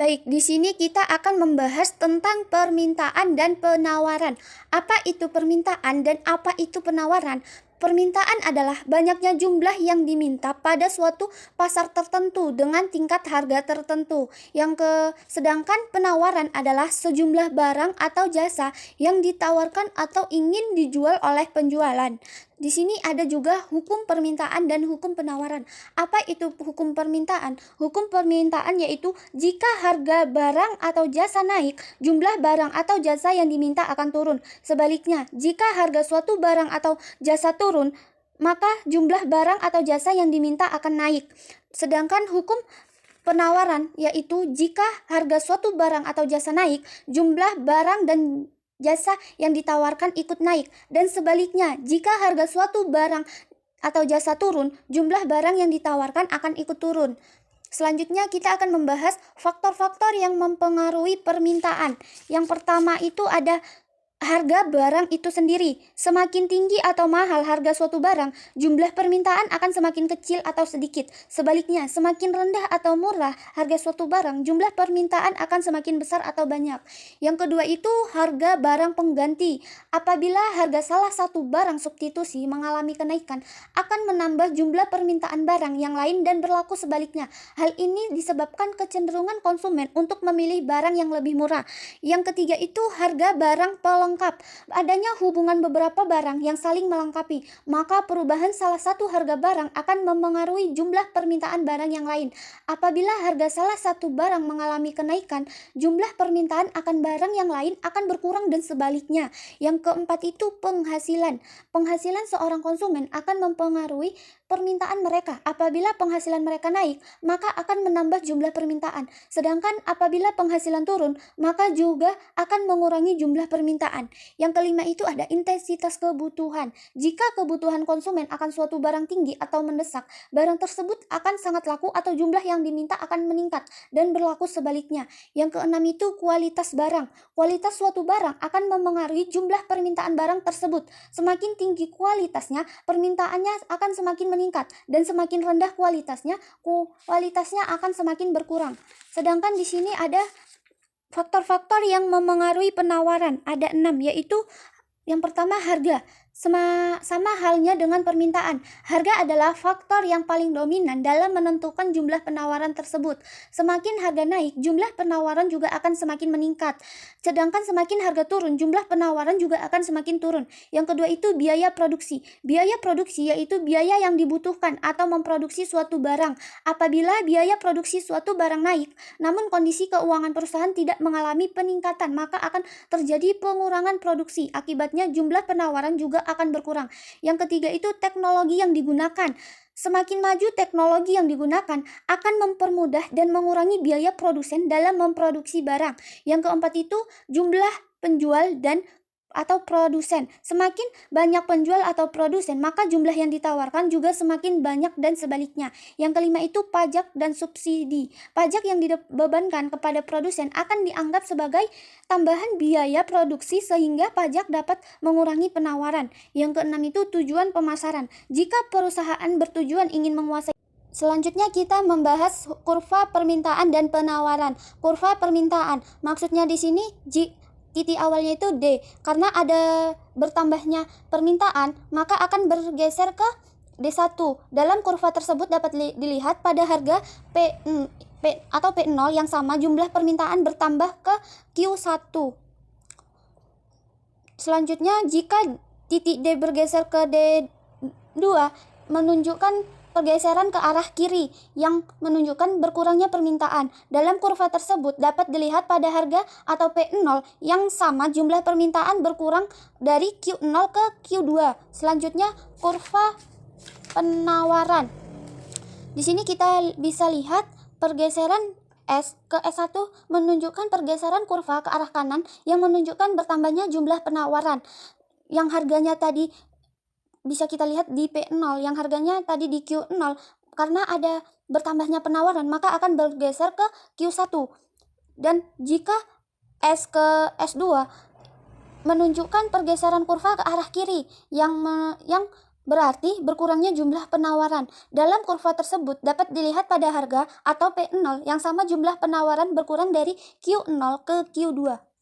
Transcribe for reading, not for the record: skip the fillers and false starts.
Baik, di sini kita akan membahas tentang permintaan dan penawaran. Apa itu permintaan dan apa itu penawaran? Permintaan adalah banyaknya jumlah yang diminta pada suatu pasar tertentu dengan tingkat harga tertentu. Sedangkan penawaran adalah sejumlah barang atau jasa yang ditawarkan atau ingin dijual oleh penjualan. Di sini ada juga hukum permintaan dan hukum penawaran. Apa itu hukum permintaan? Hukum permintaan yaitu jika harga barang atau jasa naik, jumlah barang atau jasa yang diminta akan turun. Sebaliknya, jika harga suatu barang atau jasa turun, maka jumlah barang atau jasa yang diminta akan naik. Sedangkan hukum penawaran yaitu jika harga suatu barang atau jasa naik, jumlah barang dan jasa yang ditawarkan ikut naik, dan sebaliknya jika harga suatu barang atau jasa turun, jumlah barang yang ditawarkan akan ikut turun. Selanjutnya kita akan membahas faktor-faktor yang mempengaruhi permintaan. Yang pertama itu ada harga barang itu sendiri. Semakin tinggi atau mahal harga suatu barang, jumlah permintaan akan semakin kecil atau sedikit. Sebaliknya, semakin rendah atau murah harga suatu barang, jumlah permintaan akan semakin besar atau banyak. Yang kedua itu harga barang pengganti. Apabila harga salah satu barang substitusi mengalami kenaikan, akan menambah jumlah permintaan barang yang lain dan berlaku sebaliknya. Hal ini disebabkan kecenderungan konsumen untuk memilih barang yang lebih murah. Yang ketiga itu harga barang pelengkap. Adanya hubungan beberapa barang yang saling melengkapi, maka perubahan salah satu harga barang akan mempengaruhi jumlah permintaan barang yang lain. Apabila harga salah satu barang mengalami kenaikan, jumlah permintaan akan barang yang lain akan berkurang dan sebaliknya. Yang keempat itu penghasilan. Penghasilan seorang konsumen akan mempengaruhi permintaan mereka. Apabila penghasilan mereka naik, maka akan menambah jumlah permintaan. Sedangkan apabila penghasilan turun, maka juga akan mengurangi jumlah permintaan. Yang kelima itu ada intensitas kebutuhan. Jika kebutuhan konsumen akan suatu barang tinggi atau mendesak, barang tersebut akan sangat laku atau jumlah yang diminta akan meningkat, dan berlaku sebaliknya. Yang keenam itu kualitas barang. Kualitas suatu barang akan mempengaruhi jumlah permintaan barang tersebut. Semakin tinggi kualitasnya, permintaannya akan semakin meningkat, dan semakin rendah kualitasnya akan semakin berkurang. Sedangkan di sini ada faktor-faktor yang memengaruhi penawaran, ada 6, yaitu yang pertama harga. Sama halnya dengan permintaan, harga adalah faktor yang paling dominan dalam menentukan jumlah penawaran tersebut. Semakin harga naik, jumlah penawaran juga akan semakin meningkat. Sedangkan semakin harga turun, jumlah penawaran juga akan semakin turun. Yang kedua itu biaya produksi. Biaya produksi yaitu biaya yang dibutuhkan atau memproduksi suatu barang. Apabila biaya produksi suatu barang naik, namun kondisi keuangan perusahaan tidak mengalami peningkatan, maka akan terjadi pengurangan produksi. Akibatnya jumlah penawaran juga akan berkurang. Yang ketiga itu teknologi yang digunakan. Semakin maju teknologi yang digunakan akan mempermudah dan mengurangi biaya produsen dalam memproduksi barang. Yang keempat itu jumlah penjual atau produsen. Semakin banyak penjual atau produsen, maka jumlah yang ditawarkan juga semakin banyak dan sebaliknya. Yang kelima itu pajak dan subsidi. Pajak yang dibebankan kepada produsen akan dianggap sebagai tambahan biaya produksi sehingga pajak dapat mengurangi penawaran. Yang keenam itu tujuan pemasaran. Jika perusahaan bertujuan ingin menguasai. Selanjutnya kita membahas kurva permintaan dan penawaran. Kurva permintaan maksudnya di sini titik awalnya itu D, karena ada bertambahnya permintaan, maka akan bergeser ke D1. Dalam kurva tersebut dapat dilihat pada harga P0 yang sama, jumlah permintaan bertambah ke Q1. Selanjutnya, jika titik D bergeser ke D2, menunjukkan pergeseran ke arah kiri yang menunjukkan berkurangnya permintaan. Dalam kurva tersebut dapat dilihat pada harga atau P0 yang sama, jumlah permintaan berkurang dari Q0 ke Q2. Selanjutnya kurva penawaran. Di sini kita bisa lihat pergeseran S ke S1 menunjukkan pergeseran kurva ke arah kanan yang menunjukkan bertambahnya jumlah penawaran. Yang harganya tadi bisa kita lihat di P0 yang harganya tadi di Q0, karena ada bertambahnya penawaran maka akan bergeser ke Q1. Dan jika S ke S2 menunjukkan pergeseran kurva ke arah kiri yang Berarti berkurangnya jumlah penawaran. Dalam kurva tersebut dapat dilihat pada harga atau P0 yang sama jumlah penawaran berkurang dari Q0 ke Q2.